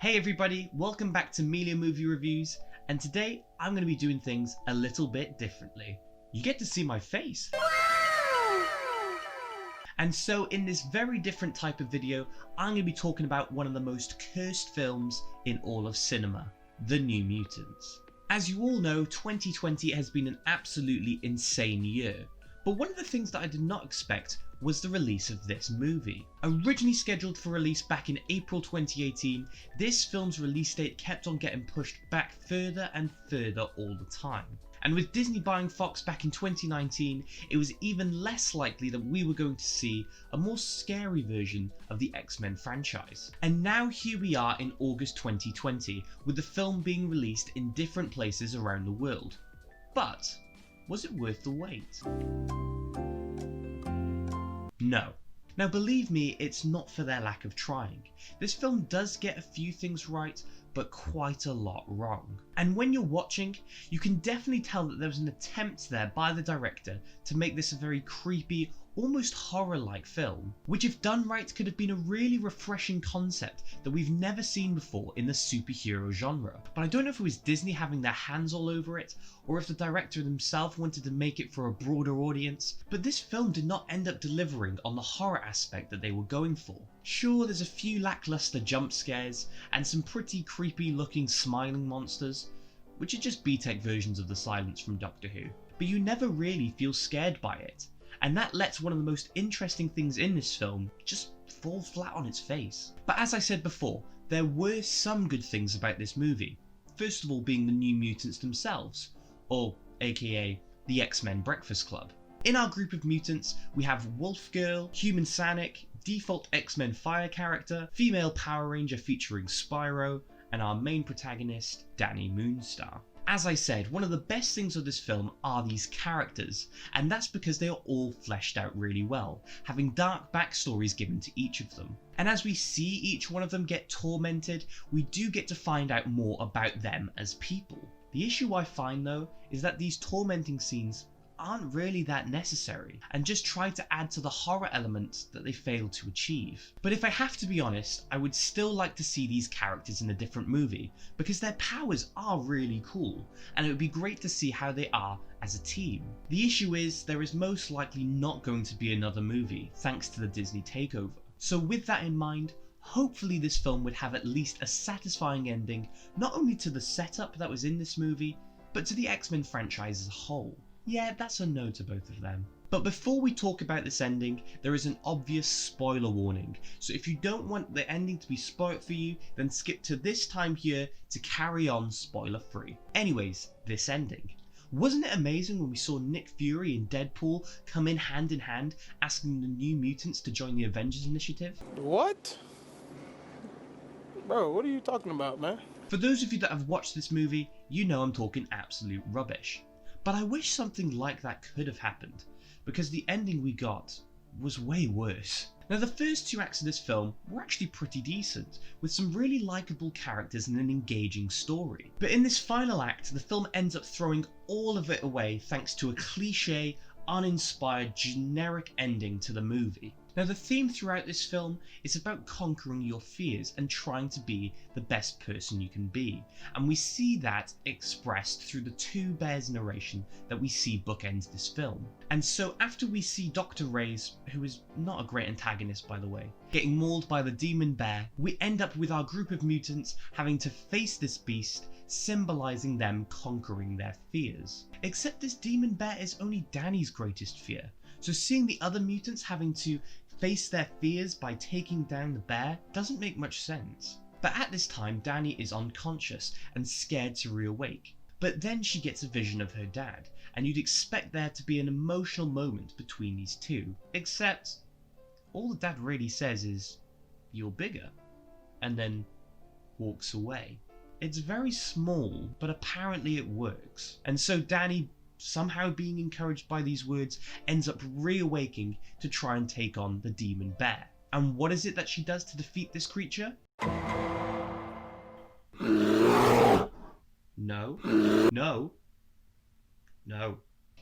Hey everybody, welcome back to Melia Movie Reviews, and today I'm going to be doing things a little bit differently. You get to see my face. And so in this very different type of video, I'm going to be talking about one of the most cursed films in all of cinema, The New Mutants. As you all know, 2020 has been an absolutely insane year. But one of the things that I did not expect was the release of this movie. Originally scheduled for release back in April 2018, this film's release date kept on getting pushed back further and further all the time. And with Disney buying Fox back in 2019, it was even less likely that we were going to see a more scary version of the X-Men franchise. And now here we are in August 2020, with the film being released in different places around the world. But was it worth the wait? No. Now believe me, it's not for their lack of trying. This film does get a few things right, but quite a lot wrong. And when you're watching, you can definitely tell that there was an attempt there by the director to make this a very creepy, almost horror-like film, which if done right could have been a really refreshing concept that we've never seen before in the superhero genre. But I don't know if it was Disney having their hands all over it, or if the director himself wanted to make it for a broader audience, but this film did not end up delivering on the horror aspect that they were going for. Sure, there's a few lackluster jump scares, and some pretty creepy looking smiling monsters, which are just B-Tech versions of the silence from Doctor Who, but you never really feel scared by it. And that lets one of the most interesting things in this film just fall flat on its face. But as I said before, there were some good things about this movie. First of all being the New Mutants themselves, or aka the X-Men Breakfast Club. In our group of mutants, we have Wolf Girl, Human Sanic, default X-Men Fire character, female Power Ranger featuring Spyro, and our main protagonist, Danny Moonstar. As I said, one of the best things of this film are these characters, and that's because they are all fleshed out really well, having dark backstories given to each of them. And as we see each one of them get tormented, we do get to find out more about them as people. The issue I find though, is that these tormenting scenes aren't really that necessary, and just try to add to the horror element that they fail to achieve. But if I have to be honest, I would still like to see these characters in a different movie, because their powers are really cool, and it would be great to see how they are as a team. The issue is, there is most likely not going to be another movie, thanks to the Disney takeover. So with that in mind, hopefully this film would have at least a satisfying ending, not only to the setup that was in this movie, but to the X-Men franchise as a whole. Yeah, that's a no to both of them. But before we talk about this ending, there is an obvious spoiler warning. So if you don't want the ending to be spoiled for you, then skip to this time here to carry on spoiler free. Anyways, this ending. Wasn't it amazing when we saw Nick Fury and Deadpool come in hand, asking the New Mutants to join the Avengers Initiative? What? Bro, what are you talking about, man? For those of you that have watched this movie, you know I'm talking absolute rubbish. But I wish something like that could have happened, because the ending we got was way worse. Now the first two acts of this film were actually pretty decent, with some really likeable characters and an engaging story. But in this final act, the film ends up throwing all of it away thanks to a cliche, uninspired, generic ending to the movie. Now the theme throughout this film is about conquering your fears and trying to be the best person you can be, and we see that expressed through the two Bears narration that we see bookend this film. And so after we see Dr. Reyes, who is not a great antagonist by the way, getting mauled by the demon bear, we end up with our group of mutants having to face this beast, symbolizing them conquering their fears. Except this demon bear is only Danny's greatest fear, so seeing the other mutants having to face their fears by taking down the bear doesn't make much sense. But at this time, Danny is unconscious and scared to reawake. But then she gets a vision of her dad, and you'd expect there to be an emotional moment between these two. Except, all the dad really says is, "You're bigger," and then walks away. It's very small, but apparently it works. And so Danny, somehow being encouraged by these words, ends up reawaking to try and take on the demon bear. And what is it that she does to defeat this creature? No. No. No.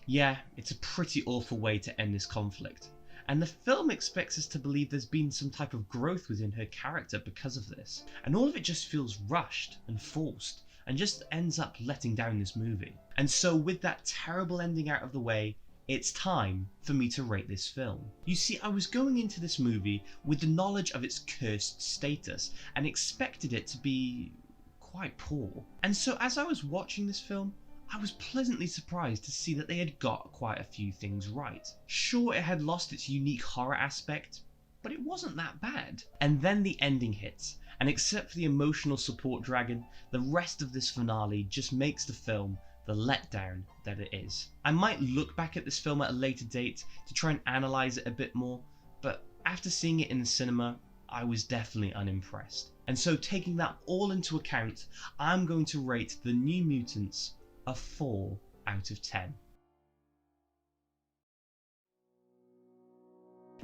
Yeah, it's a pretty awful way to end this conflict. and the film expects us to believe there's been some type of growth within her character because of this. And all of it just feels rushed and forced, and just ends up letting down this movie. And so with that terrible ending out of the way, it's time for me to rate this film. You see, I was going into this movie with the knowledge of its cursed status and expected it to be quite poor. And so as I was watching this film, I was pleasantly surprised to see that they had got quite a few things right. Sure, it had lost its unique horror aspect, but it wasn't that bad. And then the ending hits, and except for the emotional support dragon, the rest of this finale just makes the film the letdown that it is. I might look back at this film at a later date to try and analyse it a bit more, but after seeing it in the cinema, I was definitely unimpressed. And so taking that all into account, I'm going to rate The New Mutants a 4 out of 10.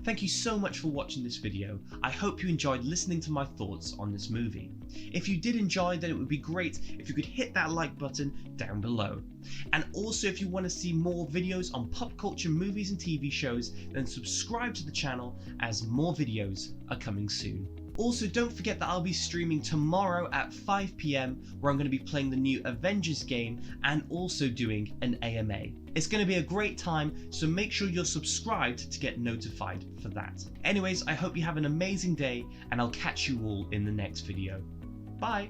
Thank you so much for watching this video. I hope you enjoyed listening to my thoughts on this movie. If you did enjoy, then it would be great if you could hit that like button down below. And also, if you want to see more videos on pop culture movies and TV shows, then subscribe to the channel as more videos are coming soon. Also, don't forget that I'll be streaming tomorrow at 5 PM where I'm going to be playing the new Avengers game and also doing an AMA. It's going to be a great time, so make sure you're subscribed to get notified for that. Anyways, I hope you have an amazing day, and I'll catch you all in the next video. Bye!